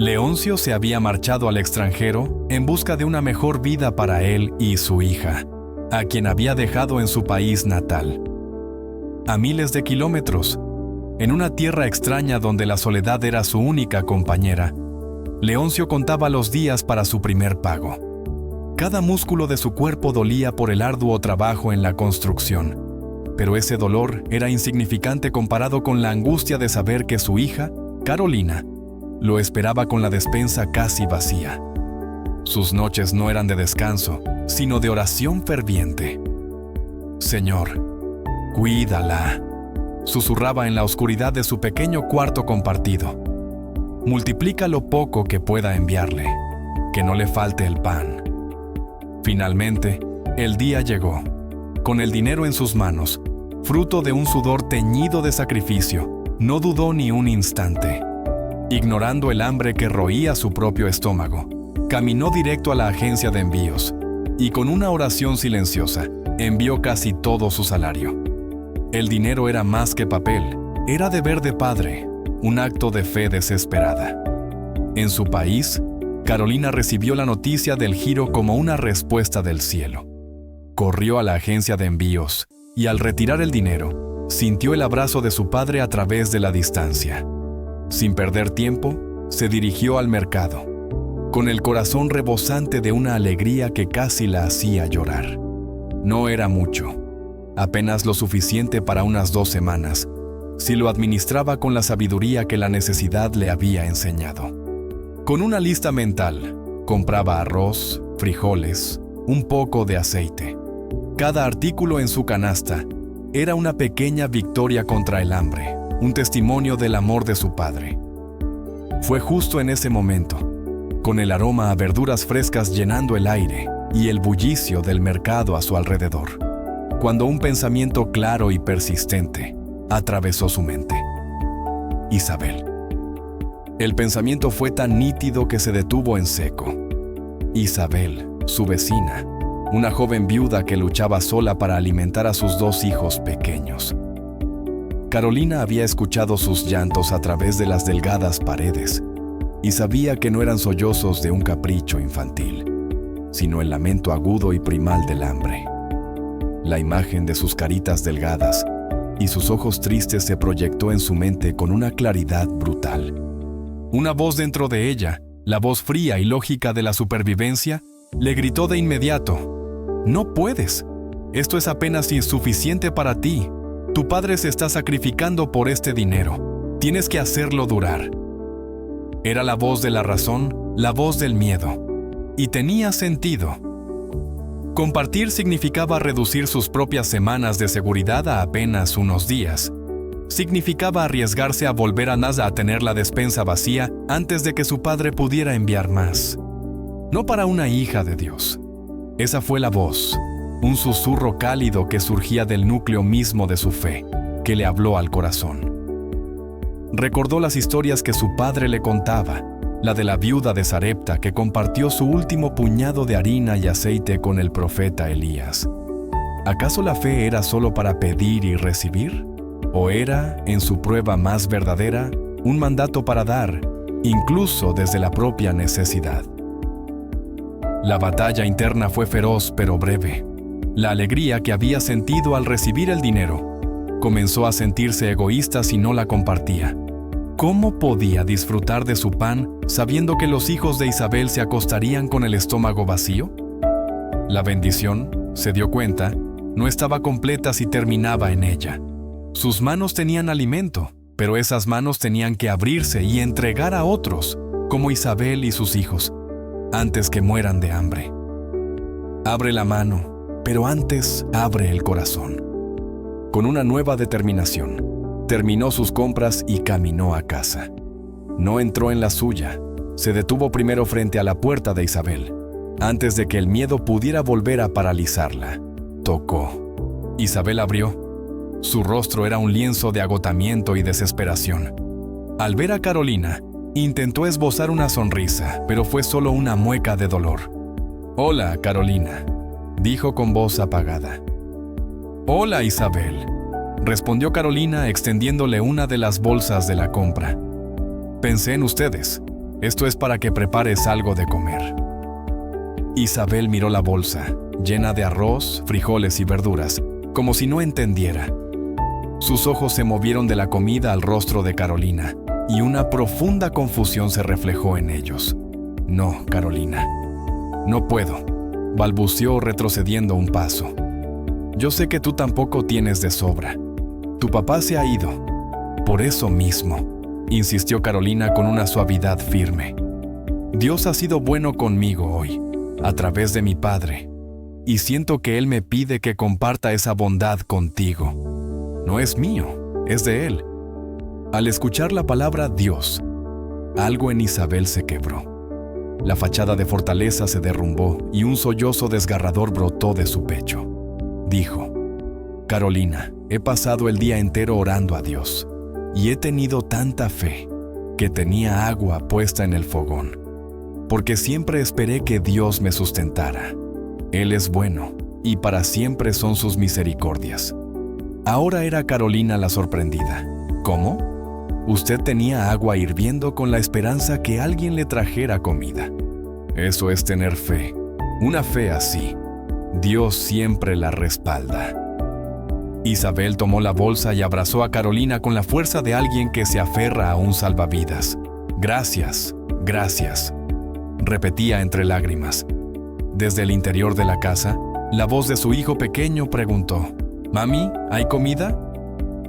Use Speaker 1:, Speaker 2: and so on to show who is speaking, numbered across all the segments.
Speaker 1: Leoncio se había marchado al extranjero en busca de una mejor vida para él y su hija, a quien había dejado en su país natal. A miles de kilómetros, en una tierra extraña donde la soledad era su única compañera, Leoncio contaba los días para su primer pago. Cada músculo de su cuerpo dolía por el arduo trabajo en la construcción, pero ese dolor era insignificante comparado con la angustia de saber que su hija, Carolina, lo esperaba con la despensa casi vacía. Sus noches no eran de descanso, sino de oración ferviente. «Señor, cuídala», susurraba en la oscuridad de su pequeño cuarto compartido. «Multiplica lo poco que pueda enviarle, que no le falte el pan». Finalmente, el día llegó. Con el dinero en sus manos, fruto de un sudor teñido de sacrificio, no dudó ni un instante. Ignorando el hambre que roía su propio estómago, caminó directo a la agencia de envíos y con una oración silenciosa, envió casi todo su salario. El dinero era más que papel, era deber de padre, un acto de fe desesperada. En su país, Carolina recibió la noticia del giro como una respuesta del cielo. Corrió a la agencia de envíos y al retirar el dinero, sintió el abrazo de su padre a través de la distancia. Sin perder tiempo, se dirigió al mercado, con el corazón rebosante de una alegría que casi la hacía llorar. No era mucho, apenas lo suficiente para unas 2 semanas, si lo administraba con la sabiduría que la necesidad le había enseñado. Con una lista mental, compraba arroz, frijoles, un poco de aceite. Cada artículo en su canasta era una pequeña victoria contra el hambre, un testimonio del amor de su padre. Fue justo en ese momento, con el aroma a verduras frescas llenando el aire y el bullicio del mercado a su alrededor, cuando un pensamiento claro y persistente atravesó su mente. Isabel. El pensamiento fue tan nítido que se detuvo en seco. Isabel, su vecina, una joven viuda que luchaba sola para alimentar a sus 2 hijos pequeños. Carolina había escuchado sus llantos a través de las delgadas paredes y sabía que no eran sollozos de un capricho infantil, sino el lamento agudo y primal del hambre. La imagen de sus caritas delgadas y sus ojos tristes se proyectó en su mente con una claridad brutal. Una voz dentro de ella, la voz fría y lógica de la supervivencia, le gritó de inmediato: «No puedes. Esto es apenas insuficiente para ti. Tu padre se está sacrificando por este dinero. Tienes que hacerlo durar». Era la voz de la razón, la voz del miedo. Y tenía sentido. Compartir significaba reducir sus propias semanas de seguridad a apenas unos días. Significaba arriesgarse a volver a NASA a tener la despensa vacía antes de que su padre pudiera enviar más. No para una hija de Dios. Esa fue la voz, un susurro cálido que surgía del núcleo mismo de su fe, que le habló al corazón. Recordó las historias que su padre le contaba, la de la viuda de Sarepta que compartió su último puñado de harina y aceite con el profeta Elías. ¿Acaso la fe era solo para pedir y recibir? ¿O era, en su prueba más verdadera, un mandato para dar, incluso desde la propia necesidad? La batalla interna fue feroz pero breve. La alegría que había sentido al recibir el dinero comenzó a sentirse egoísta si no la compartía. ¿Cómo podía disfrutar de su pan sabiendo que los hijos de Isabel se acostarían con el estómago vacío? La bendición, se dio cuenta, no estaba completa si terminaba en ella. Sus manos tenían alimento, pero esas manos tenían que abrirse y entregar a otros, como Isabel y sus hijos, antes que mueran de hambre. Abre la mano, pero antes abre el corazón. Con una nueva determinación, terminó sus compras y caminó a casa. No entró en la suya, se detuvo primero frente a la puerta de Isabel, antes de que el miedo pudiera volver a paralizarla. Tocó. Isabel abrió. Su rostro era un lienzo de agotamiento y desesperación. Al ver a Carolina, intentó esbozar una sonrisa, pero fue solo una mueca de dolor. «Hola, Carolina», dijo con voz apagada. «Hola, Isabel», respondió Carolina extendiéndole una de las bolsas de la compra. «Pensé en ustedes. Esto es para que prepares algo de comer. Isabel miró la bolsa, llena de arroz, frijoles y verduras, como si no entendiera. Sus ojos se movieron de la comida al rostro de Carolina, y una profunda confusión se reflejó en ellos. No, Carolina. No puedo, balbuceó retrocediendo un paso. Yo sé que tú tampoco tienes de sobra. Tu papá se ha ido. Por eso mismo, insistió Carolina con una suavidad firme. Dios ha sido bueno conmigo hoy, a través de mi padre, y siento que Él me pide que comparta esa bondad contigo. No es mío, es de Él. Al escuchar la palabra Dios, algo en Isabel se quebró. La fachada de fortaleza se derrumbó y un sollozo desgarrador brotó de su pecho. Dijo: Carolina, he pasado el día entero orando a Dios y he tenido tanta fe que tenía agua puesta en el fogón, porque siempre esperé que Dios me sustentara. Él es bueno y para siempre son sus misericordias. Ahora era Carolina la sorprendida. ¿Cómo? Usted tenía agua hirviendo con la esperanza que alguien le trajera comida. Eso es tener fe. Una fe así, Dios siempre la respalda. Isabel tomó la bolsa y abrazó a Carolina con la fuerza de alguien que se aferra a un salvavidas. Gracias, gracias, repetía entre lágrimas. Desde el interior de la casa, la voz de su hijo pequeño preguntó: «Mami, ¿hay comida?».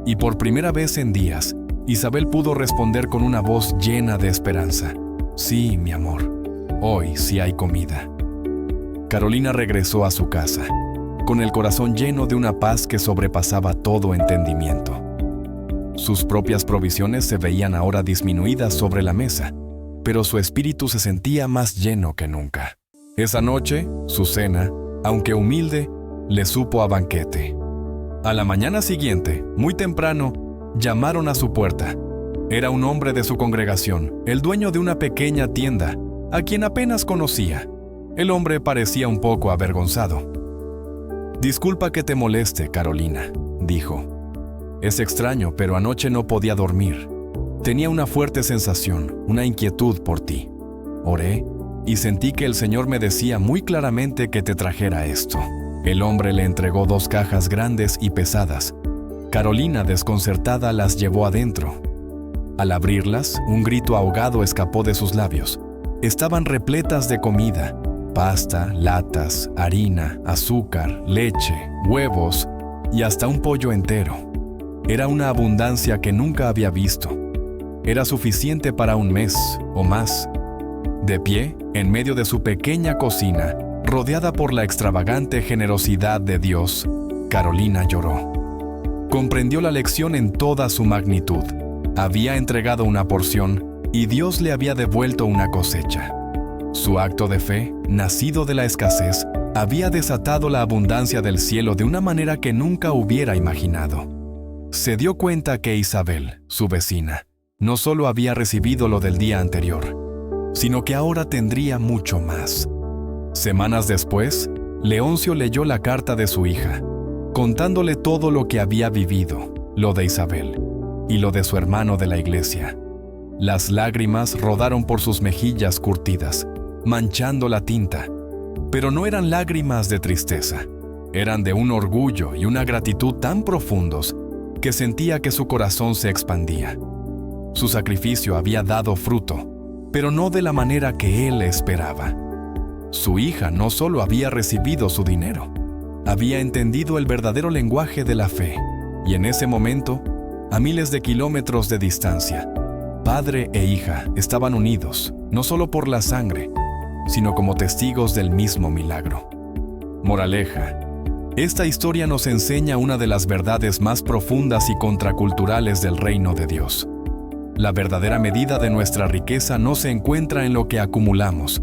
Speaker 1: Y por primera vez en días, Isabel pudo responder con una voz llena de esperanza: «Sí, mi amor, hoy sí hay comida». Carolina regresó a su casa, con el corazón lleno de una paz que sobrepasaba todo entendimiento. Sus propias provisiones se veían ahora disminuidas sobre la mesa, pero su espíritu se sentía más lleno que nunca. Esa noche, su cena, aunque humilde, le supo a banquete. A la mañana siguiente, muy temprano, llamaron a su puerta. Era un hombre de su congregación, el dueño de una pequeña tienda, a quien apenas conocía. El hombre parecía un poco avergonzado. «Disculpa que te moleste, Carolina», dijo. «Es extraño, pero anoche no podía dormir. Tenía una fuerte sensación, una inquietud por ti. Oré y sentí que el Señor me decía muy claramente que te trajera esto». El hombre le entregó 2 cajas grandes y pesadas. Carolina, desconcertada, las llevó adentro. Al abrirlas, un grito ahogado escapó de sus labios. Estaban repletas de comida: pasta, latas, harina, azúcar, leche, huevos y hasta un pollo entero. Era una abundancia que nunca había visto. Era suficiente para un mes o más. De pie, en medio de su pequeña cocina, rodeada por la extravagante generosidad de Dios, Carolina lloró. Comprendió la lección en toda su magnitud. Había entregado una porción y Dios le había devuelto una cosecha. Su acto de fe, nacido de la escasez, había desatado la abundancia del cielo de una manera que nunca hubiera imaginado. Se dio cuenta que Isabel, su vecina, no solo había recibido lo del día anterior, sino que ahora tendría mucho más. Semanas después, Leoncio leyó la carta de su hija, contándole todo lo que había vivido, lo de Isabel y lo de su hermano de la iglesia. Las lágrimas rodaron por sus mejillas curtidas, manchando la tinta, pero no eran lágrimas de tristeza, eran de un orgullo y una gratitud tan profundos que sentía que su corazón se expandía. Su sacrificio había dado fruto, pero no de la manera que él esperaba. Su hija no solo había recibido su dinero, había entendido el verdadero lenguaje de la fe, y en ese momento, a miles de kilómetros de distancia, padre e hija estaban unidos, no solo por la sangre, sino como testigos del mismo milagro. Moraleja: esta historia nos enseña una de las verdades más profundas y contraculturales del reino de Dios. La verdadera medida de nuestra riqueza no se encuentra en lo que acumulamos,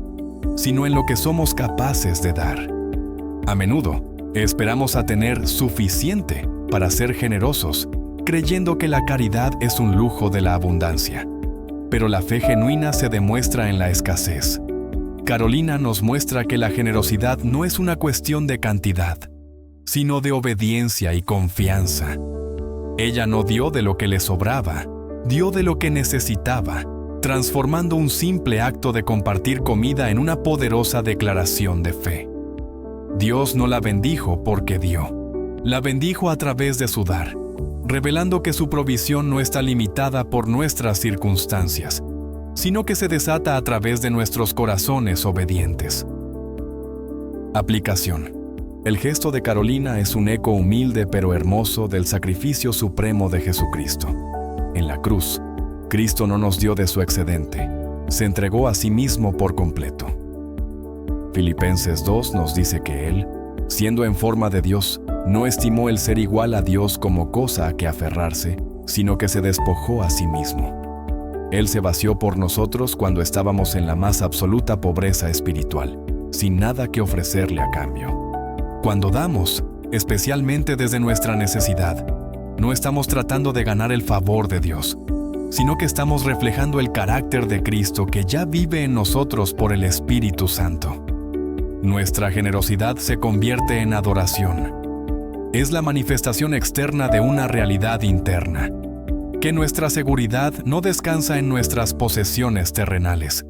Speaker 1: sino en lo que somos capaces de dar. A menudo, esperamos a tener suficiente para ser generosos, creyendo que la caridad es un lujo de la abundancia. Pero la fe genuina se demuestra en la escasez. Carolina nos muestra que la generosidad no es una cuestión de cantidad, sino de obediencia y confianza. Ella no dio de lo que le sobraba, dio de lo que necesitaba, transformando un simple acto de compartir comida en una poderosa declaración de fe. Dios no la bendijo porque dio. La bendijo a través de su dar, revelando que su provisión no está limitada por nuestras circunstancias, sino que se desata a través de nuestros corazones obedientes. Aplicación. El gesto de Carolina es un eco humilde pero hermoso del sacrificio supremo de Jesucristo. En la cruz, Cristo no nos dio de su excedente, se entregó a sí mismo por completo. Filipenses 2 nos dice que Él, siendo en forma de Dios, no estimó el ser igual a Dios como cosa a que aferrarse, sino que se despojó a sí mismo. Él se vació por nosotros cuando estábamos en la más absoluta pobreza espiritual, sin nada que ofrecerle a cambio. Cuando damos, especialmente desde nuestra necesidad, no estamos tratando de ganar el favor de Dios, sino que estamos reflejando el carácter de Cristo que ya vive en nosotros por el Espíritu Santo. Nuestra generosidad se convierte en adoración. Es la manifestación externa de una realidad interna, que nuestra seguridad no descansa en nuestras posesiones terrenales,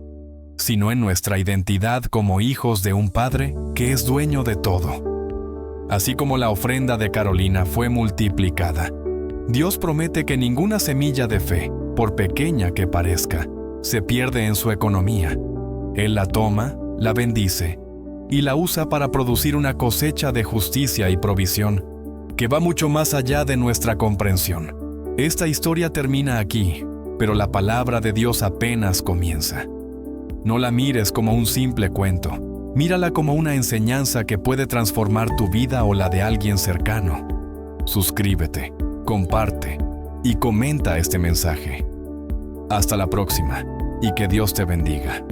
Speaker 1: sino en nuestra identidad como hijos de un Padre que es dueño de todo. Así como la ofrenda de Carolina fue multiplicada, Dios promete que ninguna semilla de fe, por pequeña que parezca, se pierde en su economía. Él la toma, la bendice y la usa para producir una cosecha de justicia y provisión que va mucho más allá de nuestra comprensión. Esta historia termina aquí, pero la palabra de Dios apenas comienza. No la mires como un simple cuento, mírala como una enseñanza que puede transformar tu vida o la de alguien cercano. Suscríbete, comparte y comenta este mensaje. Hasta la próxima y que Dios te bendiga.